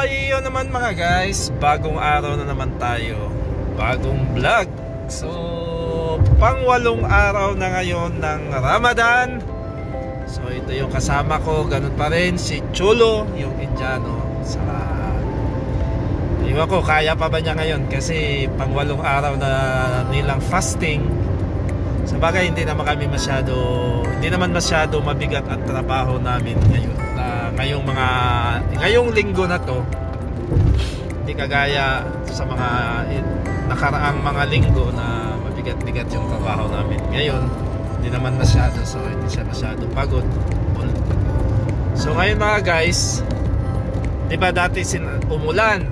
Iyon naman mga guys, bagong araw na naman tayo, bagong vlog. So, pang-8 araw na ngayon ng Ramadan. So, ito yung kasama ko, ganun pa rin, si Chulo, yung Indiano. Iwan ko, kaya pa ba niya ngayon? Kasi pang-8 araw na nilang fasting. Sa bagay, hindi naman masyado mabigat ang trabaho namin ngayon. Ngayong linggo na to, hindi kagaya sa mga nakaraang mga linggo na mabigat-bigat yung trabaho namin. Ngayon, hindi naman masyado, so hindi siya masyado pagod. So ngayon mga guys, di ba dati umulan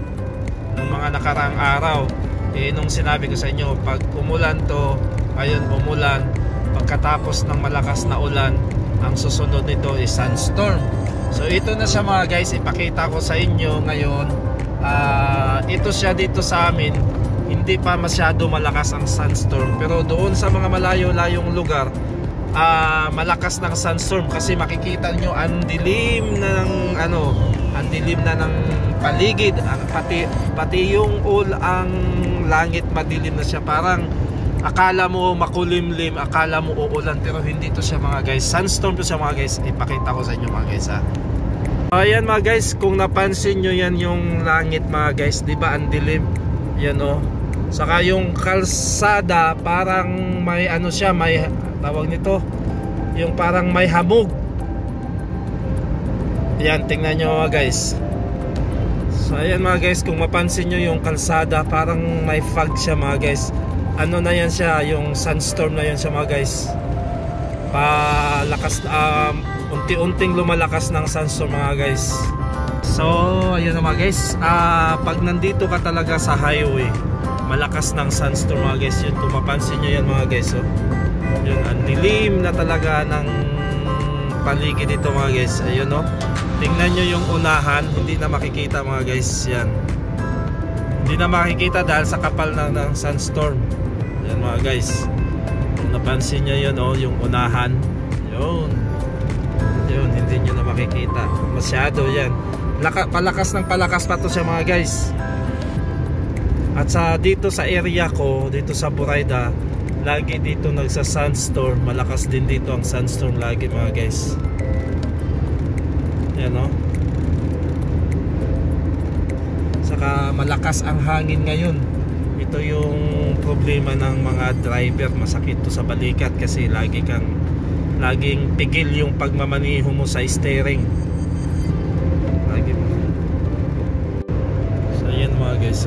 ng mga nakaraang araw? Nung sinabi ko sa inyo, pag umulan to, ngayon umulan, pagkatapos ng malakas na ulan, ang susunod nito is sandstorm. So ito na siya mga guys, ipakita ko sa inyo ngayon. Ito siya dito sa amin, hindi pa masyado malakas ang sandstorm, pero doon sa mga malayo-layong lugar, malakas ng sandstorm. Kasi makikita nyo ang dilim na ng paligid, pati yung ang langit madilim na siya. Parang akala mo makulimlim, akala mo uulan, pero hindi to siya mga guys, sandstorm to siya mga guys. Ipakita ko sa inyo mga guys ayan mga guys, kung napansin nyo yan yung langit mga guys, di ba ang dilim yan saka yung kalsada parang may siya, may tawag nito, yung parang may hamog. Yan, tingnan nyo mga guys. So ayan mga guys, kung mapansin nyo yung kalsada parang may fog siya mga guys. Na yan siya, yung sandstorm na yan siya mga guys. Palakas, unti-unting lumalakas ng sandstorm mga guys. So ayun na mga guys, pag nandito ka talaga sa highway, malakas ng sandstorm mga guys. Yun, kung mapansin nyo yan mga guys, yun, ang dilim na talaga ng paligid dito mga guys. Ayun tingnan nyo yung unahan, hindi na makikita mga guys. Yan, hindi na makikita dahil sa kapal ng sandstorm. Yan mga guys, kung napansin nyo yun yung unahan, yun, hindi nyo na makikita masyado. Yan, palakas pa to siya mga guys. At dito sa area ko, dito sa Buraida, lagi dito nagsa-sandstorm. Malakas din dito ang sandstorm lagi mga guys. Yan saka malakas ang hangin ngayon. Ito yung problema ng mga driver, masakit to sa balikat kasi laging pigil yung pagmamaniho mo sa steering. So ayan mga guys.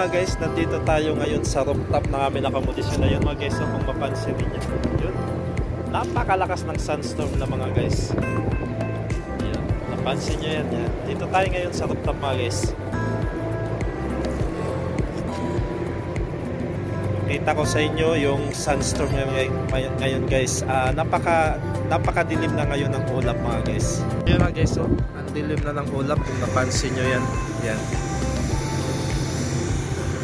Guys, nandito tayo ngayon sa rooftop ng aming accommodation na yun mga guys. Kung mapansin niyo yun, napakalakas ng sandstorm na mga guys. Ayan, napansin nyo yan. Dito tayo ngayon sa rooftop mga guys. Kita ko sa inyo yung sandstorm ngayon guys. Napakadilim na ngayon ng ulap mga guys. Ayan mga guys, ang dilim na ng ulap kung napansin nyo yan.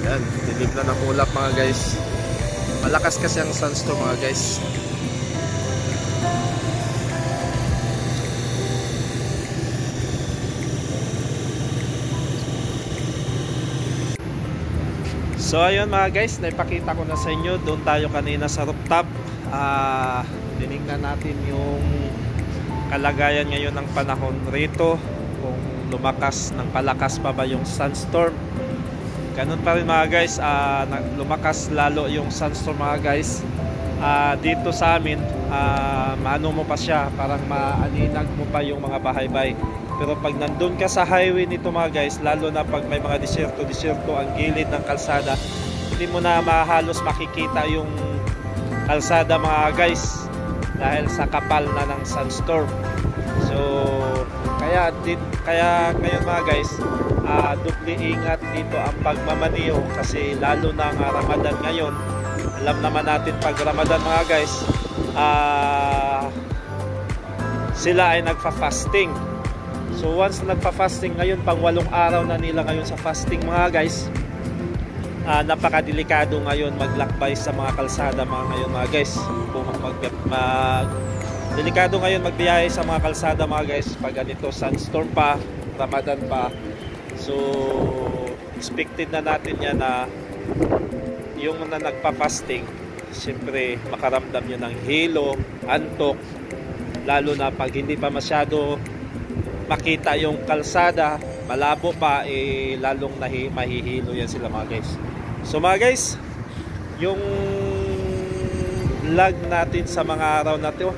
Yan, dilim na ng ulap mga guys. Malakas kasi ang sandstorm mga guys. So ayun mga guys, naipakita ko na sa inyo. Doon tayo kanina sa rooftop. Tinignan natin yung kalagayan ngayon ng panahon rito, kung palakas pa ba yung sandstorm. Ganun pa rin mga guys, lumakas lalo yung sandstorm mga guys. Dito sa amin, maano mo pa siya, parang maaninag mo pa yung mga bahay-bahay. Pero pag nandun ka sa highway nito mga guys, lalo na pag may mga disyerto ang gilid ng kalsada, hindi mo na halos makikita yung kalsada mga guys dahil sa kapal na ng sandstorm. So Kaya ngayon mga guys, dupli ingat dito ang pagmamaniho kasi lalo na nga Ramadan ngayon. Alam naman natin pag Ramadan mga guys, sila ay nagfa-fasting. So once nagfa-fasting ngayon, pang 8 araw na nila ngayon sa fasting mga guys, napakadelikado ngayon maglakbay sa mga kalsada mga guys. Kung delikado ngayon magbiyahe sa mga kalsada mga guys pag ganito sunstorm pa, Ramadan pa. So expected na natin yan na yung na nagpa-fasting, siyempre makaramdam yun ng hilo, antok, lalo na pag hindi pa masyado makita yung kalsada, malabo pa, lalong mahihilo yan sila mga guys. So mga guys, yung vlog natin sa mga araw na to,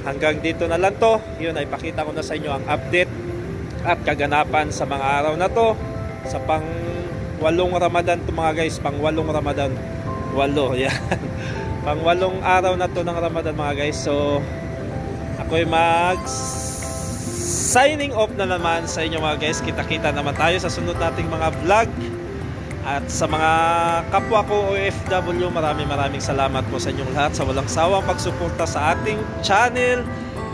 hanggang dito na lang to. Yun, ay pakita ko na sa inyo ang update at kaganapan sa mga araw na to, sa pang 8 Ramadan to mga guys, pang 8 Ramadan, 8 yan pang 8 araw na to ng Ramadan mga guys. So ako'y mag signing off na naman sa inyo mga guys. Kita-kita naman tayo sa sunod nating mga vlog. At sa mga kapwa ko OFW, maraming salamat po sa inyong lahat sa walang sawang pagsuporta sa ating channel.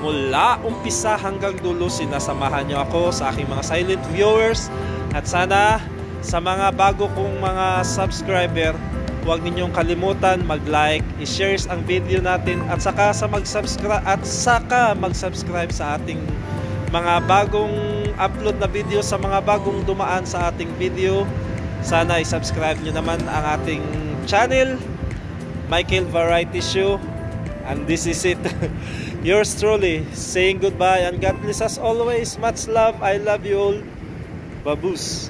Mula umpisa hanggang dulo, sinasamahan nyo ako sa aking mga silent viewers. At sana sa mga bago kong mga subscriber, huwag ninyong kalimutan mag-like, i-share ang video natin, at saka mag-subscribe sa ating mga bagong upload na video, sa mga bagong dumaan sa ating video. Sana i-subscribe nyo naman ang ating channel, Michael Variety Show. And this is it. Yours truly, saying goodbye and God bless us always. Much love. I love you all. Baboos.